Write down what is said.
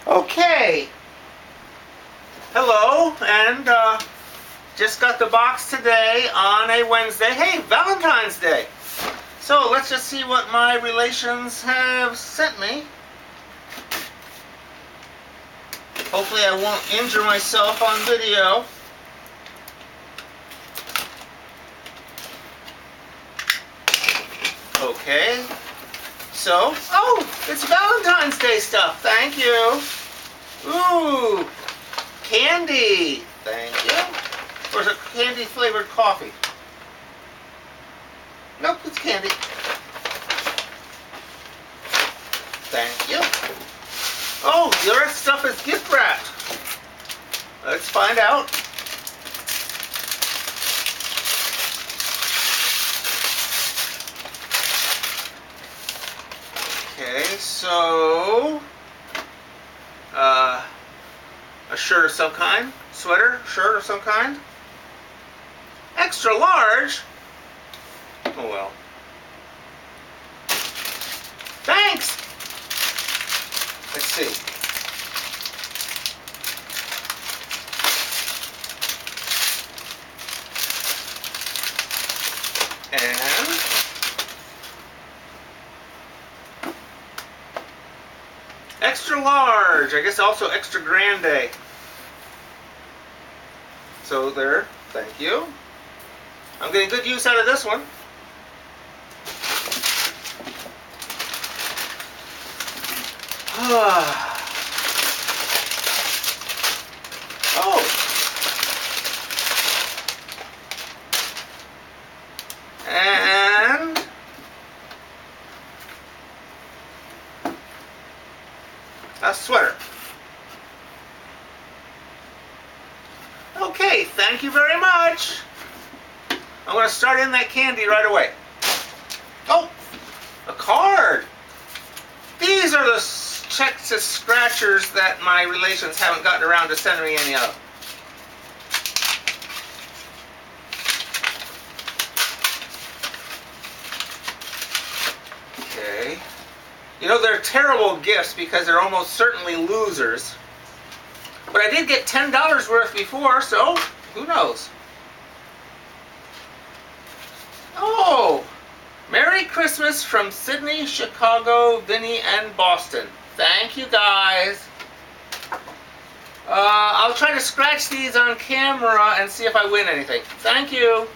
Okay. Hello, and just got the box today on a Wednesday. Hey, Valentine's Day. So let's just see what my relations have sent me. Hopefully I won't injure myself on video. Okay. So, it's Valentine's Day stuff. Thank you. Ooh, candy. Thank you. Or is it candy flavored coffee? Nope, it's candy. Thank you. Oh, the rest stuff is gift wrapped. Let's find out. Okay, so a shirt of some kind, sweater, shirt of some kind. Extra large. Oh well. Thanks. Let's see. And extra large, I guess also extra grande. So there, thank you. I'm getting good use out of this one. Oh. And a sweater. Okay, thank you very much. I'm going to start in that candy right away. Oh, a card. These are the checks and scratchers that my relations haven't gotten around to sending me any of. Okay. You know, they're terrible gifts because they're almost certainly losers. But I did get $10 worth before, so who knows? Oh! Merry Christmas from Sydney, Chicago, Vinny, and Boston. Thank you, guys. I'll try to scratch these on camera and see if I win anything. Thank you.